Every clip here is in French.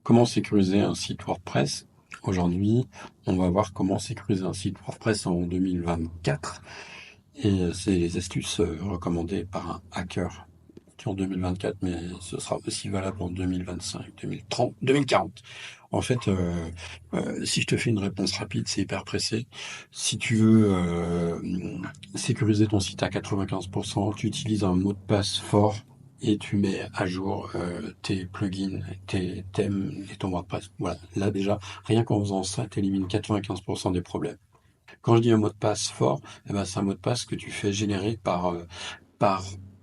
Comment sécuriser un site WordPress? Aujourd'hui, on va voir comment sécuriser un site WordPress en 2024. Et c'est les astuces recommandées par un hacker en 2024, mais ce sera aussi valable en 2025, 2030, 2040. En fait, si je te fais une réponse rapide, c'est hyper pressé. Si tu veux sécuriser ton site à 95%, tu utilises un mot de passe fort et tu mets à jour tes plugins, tes thèmes et ton WordPress. Voilà, là déjà, rien qu'en faisant ça, tu élimines 95% des problèmes. Quand je dis un mot de passe fort, eh ben, c'est un mot de passe que tu fais générer par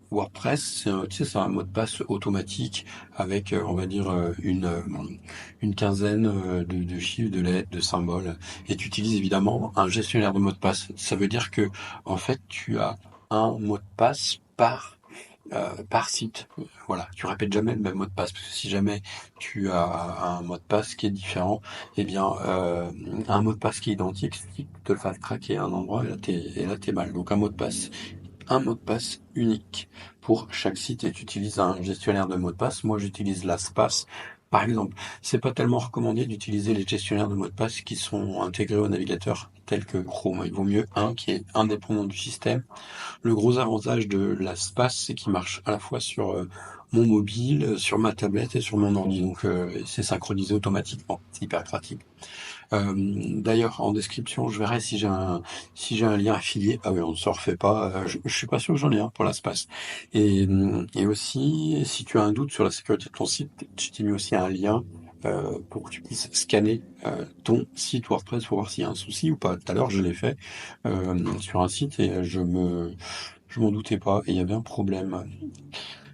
WordPress. Tu sais, c'est un mot de passe automatique avec, on va dire, une quinzaine de chiffres, de lettres, de symboles. Et tu utilises évidemment un gestionnaire de mots de passe. Ça veut dire que, en fait, tu as un mot de passe par site. Voilà, tu répètes jamais le même mot de passe, parce que si jamais tu as un mot de passe qui est différent, eh bien, un mot de passe qui est identique, si tu te le fasses craquer à un endroit, et là, t'es mal. Donc, un mot de passe unique pour chaque site et tu utilises un gestionnaire de mots de passe. Moi, j'utilise LastPass. Par exemple, c'est pas tellement recommandé d'utiliser les gestionnaires de mots de passe qui sont intégrés au navigateur, tels que Chrome. Il vaut mieux un qui est indépendant du système. Le gros avantage de LastPass, c'est qu'il marche à la fois sur mon mobile, sur ma tablette et sur mon ordi. Donc, c'est synchronisé automatiquement. C'est hyper pratique. D'ailleurs, en description, je verrai si j'ai un lien affilié. Ah oui, on ne se refait pas. Je suis pas sûr que j'en ai un pour l'espace. Et aussi, si tu as un doute sur la sécurité de ton site, je t'ai mis aussi un lien pour que tu puisses scanner ton site WordPress pour voir s'il y a un souci ou pas. Tout à l'heure, je l'ai fait sur un site et je m'en doutais pas et il y avait un problème.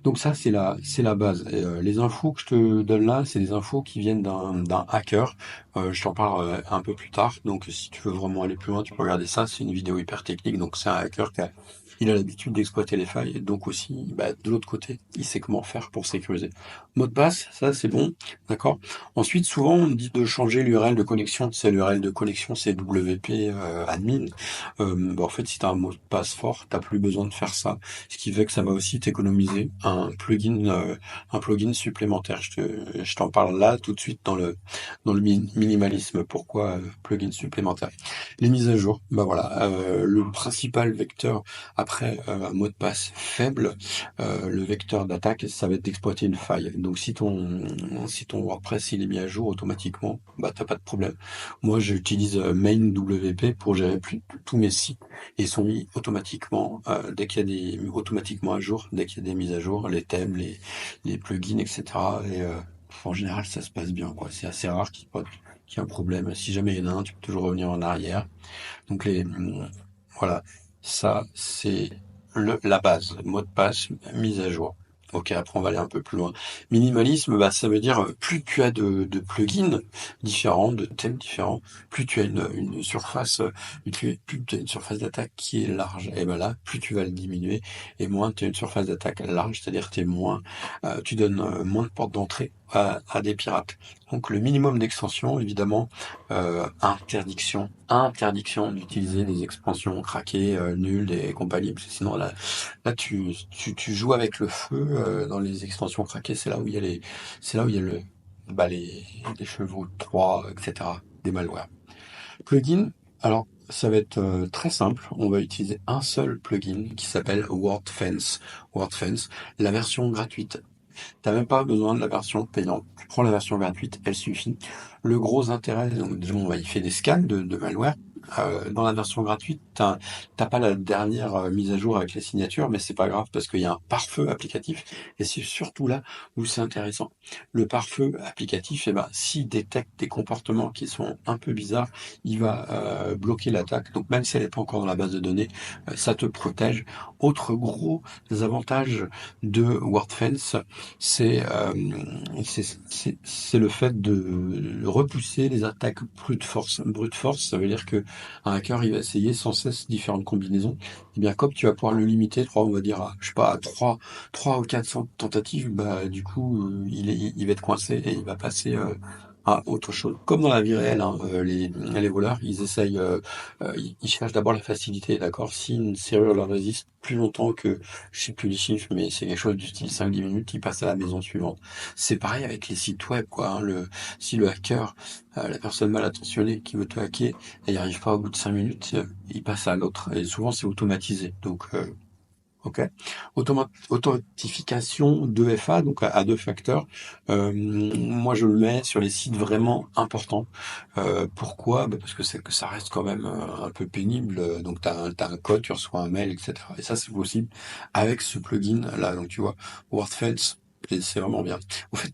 Donc ça, c'est la base. Et, les infos que je te donne là, c'est des infos qui viennent d'un hacker. Je t'en parle un peu plus tard. Donc si tu veux vraiment aller plus loin, tu peux regarder ça. C'est une vidéo hyper technique. Donc c'est un hacker il a l'habitude d'exploiter les failles. Et donc aussi, bah, de l'autre côté, il sait comment faire pour sécuriser. Mot de passe, ça c'est bon, d'accord. Ensuite, souvent on dit de changer l'URL de connexion. C'est l'URL de connexion, c'est WP admin. Bah, en fait, si tu as un mot de passe fort, t'as plus besoin de faire ça. Ce qui fait que ça va aussi t'économiser un plugin supplémentaire. Je t'en parle là tout de suite dans le minimalisme. Pourquoi plugin supplémentaire? Les mises à jour. Bah voilà, le principal vecteur après un mot de passe faible, le vecteur d'attaque, ça va être d'exploiter une faille. Donc si ton WordPress il est mis à jour automatiquement, bah t'as pas de problème. Moi j'utilise Main WP pour gérer tous mes sites et ils sont mis automatiquement dès qu'il y a automatiquement à jour, dès qu'il y a des mises à jour, les thèmes, les plugins, etc. Et en général, ça se passe bien, quoi. C'est assez rare qu'il y ait un problème. Si jamais il y en a un, tu peux toujours revenir en arrière. Donc voilà, ça c'est la base, mot de passe, mise à jour. Ok, après on va aller un peu plus loin. Minimalisme, bah ça veut dire plus tu as de plugins différents, de thèmes différents, plus tu as une surface, plus tu as une surface d'attaque qui est large. Et ben là, plus tu vas le diminuer, et moins tu as une surface d'attaque large, c'est-à-dire tu donnes moins de portes d'entrée à des pirates. Donc le minimum d'extension, évidemment, interdiction d'utiliser des expansions craquées, nulles et compagnie, parce que sinon là tu joues avec le feu dans les extensions craquées, c'est là où il y a les chevaux de Troie, etc., des malwares. Plugin, alors ça va être très simple, on va utiliser un seul plugin qui s'appelle WordFence. WordFence, la version gratuite. T'as même pas besoin de la version payante. Tu prends la version gratuite, elle suffit. Le gros intérêt, donc, disons, il fait des scans de malware. Dans la version gratuite, t'as pas la dernière mise à jour avec les signatures, mais c'est pas grave parce qu'il y a un pare-feu applicatif et c'est surtout là où c'est intéressant. Le pare-feu applicatif, eh ben, s'il détecte des comportements qui sont un peu bizarres, il va bloquer l'attaque. Donc même si elle n'est pas encore dans la base de données, ça te protège. Autre gros avantage de WordFence, c'est c'est le fait de repousser les attaques brute force. Brute force, ça veut dire que un hacker il va essayer sans cesse différentes combinaisons. Et bien comme tu vas pouvoir le limiter, on va dire je sais pas à 3 ou 400 tentatives, bah du coup il va être coincé et il va passer Ah, autre chose. Comme dans la vie réelle, hein, les voleurs, ils essayent, ils cherchent d'abord la facilité, d'accord? Si une serrure leur résiste plus longtemps que, je sais plus les chiffres, mais c'est quelque chose du style 5-10 minutes, ils passent à la maison suivante. C'est pareil avec les sites web, quoi, hein. Si le hacker, la personne mal intentionnée qui veut te hacker, elle n'y arrive pas au bout de 5 minutes, il passe à l'autre. Et souvent, c'est automatisé. Donc, ok. Authentification 2FA, donc à deux facteurs. Moi, je le mets sur les sites vraiment importants. Pourquoi? Parce que ça reste quand même un peu pénible. Donc, t'as un code, tu reçois un mail, etc. Et ça, c'est possible avec ce plugin là. Donc, tu vois, WordFence. C'est vraiment bien. Au fait,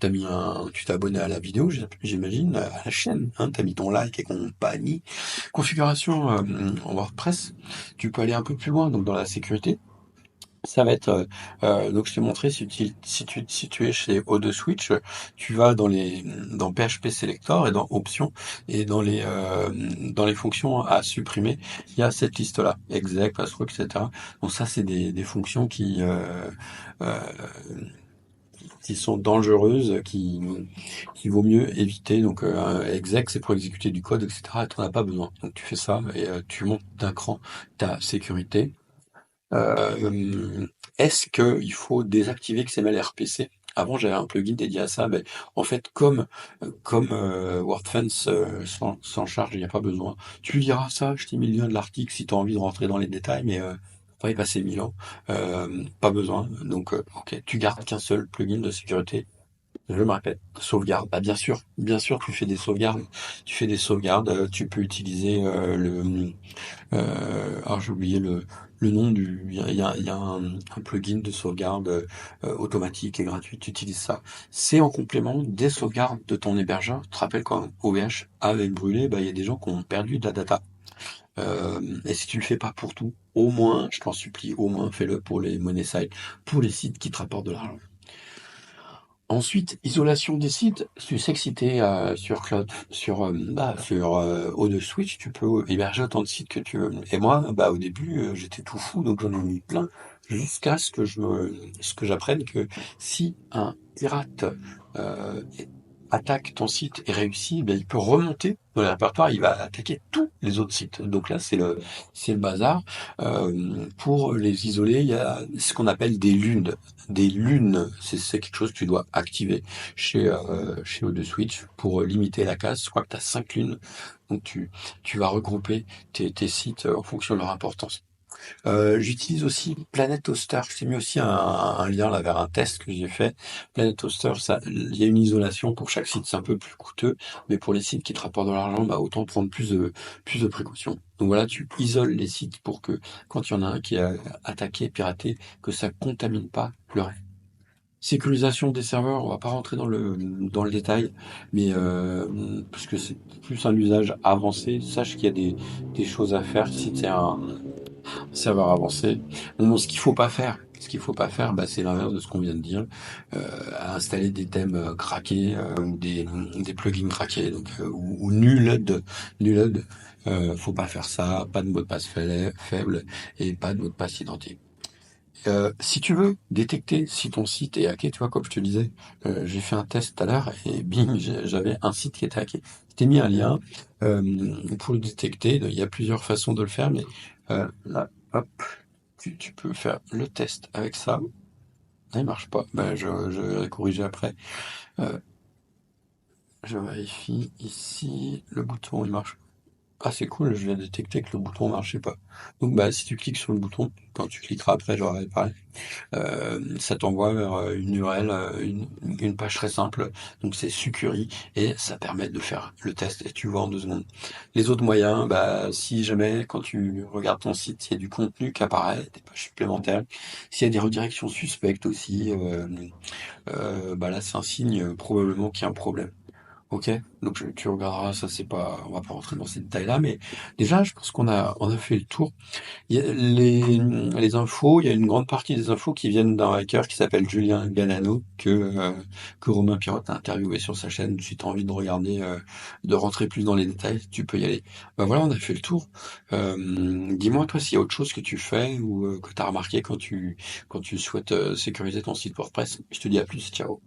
tu t'es abonné à la vidéo, j'imagine, à la chaîne, hein, t'as mis ton like et compagnie. Configuration en WordPress, tu peux aller un peu plus loin, donc dans la sécurité. Ça va être, donc je t'ai montré, si tu es chez O2 Switch, tu vas dans PHP Selector et dans Options et dans les fonctions à supprimer, il y a cette liste-là, exec, password, etc. Donc ça, c'est des fonctions euh, qui sont dangereuses, qui vaut mieux éviter. Donc exec, c'est pour exécuter du code, etc. Et tu n'en as pas besoin. Donc tu fais ça et tu montes d'un cran ta sécurité. Euh, Est-ce qu'il faut désactiver XML RPC? Avant, j'avais un plugin dédié à ça, mais en fait, comme WordFence s'en charge, il n'y a pas besoin. Tu lui diras ça, je t'ai mis le lien de l'article si tu as envie de rentrer dans les détails, mais faut pas y passer 1000 ans. Pas besoin. Donc, ok, tu gardes qu'un seul plugin de sécurité. Je me répète, sauvegarde. Bah, bien sûr, tu fais des sauvegardes. Tu fais des sauvegardes. Tu peux utiliser alors j'ai oublié le nom du. Il y a un plugin de sauvegarde automatique et gratuit. Tu utilises ça. C'est en complément des sauvegardes de ton hébergeur. Tu te rappelles quand OVH avait brûlé, bah, il y a des gens qui ont perdu de la data. Et si tu le fais pas pour tout, au moins, je t'en supplie, au moins fais-le pour les money site, pour les sites qui te rapportent de l'argent. Ensuite, isolation des sites. Tu sais que si t'es sur Cloud, sur O2 Switch, tu peux héberger autant de sites que tu veux. Et moi, bah au début, j'étais tout fou, donc j'en ai mis plein, jusqu'à ce que j'apprenne que si un pirate euh, attaque ton site et réussit, ben, il peut remonter dans le répertoire, il va attaquer tous les autres sites. Donc là, c'est le bazar. Pour les isoler, il y a ce qu'on appelle des lunes. Des lunes, c'est quelque chose que tu dois activer chez O2 Switch pour limiter la casse. Je crois que tu as 5 lunes. Donc tu vas regrouper tes sites en fonction de leur importance. J'utilise aussi Planet Hoster. Je t'ai mis aussi un lien là vers un test que j'ai fait. Planet Hoster, ça, il y a une isolation pour chaque site, c'est un peu plus coûteux, mais pour les sites qui te rapportent de l'argent, bah autant prendre plus de précautions. Donc voilà, tu isoles les sites pour que quand il y en a un qui est attaqué, piraté, que ça contamine pas le reste. Sécurisation des serveurs, on va pas rentrer dans le détail, mais parce que c'est plus un usage avancé. Sache qu'il y a des choses à faire si tu es un serveur avancé. Bon, ce qu'il faut pas faire, bah, c'est l'inverse de ce qu'on vient de dire, installer des thèmes craqués ou des plugins craqués, donc ou nul HUD. Faut pas faire ça, pas de mot de passe faible et pas de mot de passe identique. Si tu veux détecter si ton site est hacké, tu vois, comme je te disais, j'ai fait un test tout à l'heure et bing, j'avais un site qui était hacké. Je t'ai mis un lien pour le détecter. Il y a plusieurs façons de le faire, mais là, hop, tu peux faire le test avec ça. Ah, il marche pas. Ben, je vais corriger après. Euh, je vérifie ici. Le bouton, il marche. Ah, c'est cool, je viens de détecter que le bouton marchait pas. Donc, bah, si tu cliques sur le bouton, quand tu cliqueras après, j'aurai réparé. Ça t'envoie vers une URL, une page très simple. Donc c'est Sucuri et ça permet de faire le test et tu vois en 2 secondes. Les autres moyens, bah, si jamais quand tu regardes ton site, il y a du contenu qui apparaît, des pages supplémentaires, s'il y a des redirections suspectes aussi, bah là c'est un signe probablement qu'il y a un problème. Ok, donc tu regarderas, ça c'est pas, on va pas rentrer dans ces détails-là, mais déjà je pense on a fait le tour. Il y a les infos, il y a une grande partie des infos qui viennent d'un hacker qui s'appelle Julien Galano, que Romain Pirotte a interviewé sur sa chaîne. Si tu as envie de regarder, de rentrer plus dans les détails, tu peux y aller. Bah voilà, on a fait le tour. Dis-moi, toi, s'il y a autre chose que tu fais ou que tu as remarqué quand tu souhaites sécuriser ton site WordPress. Je te dis à plus, ciao.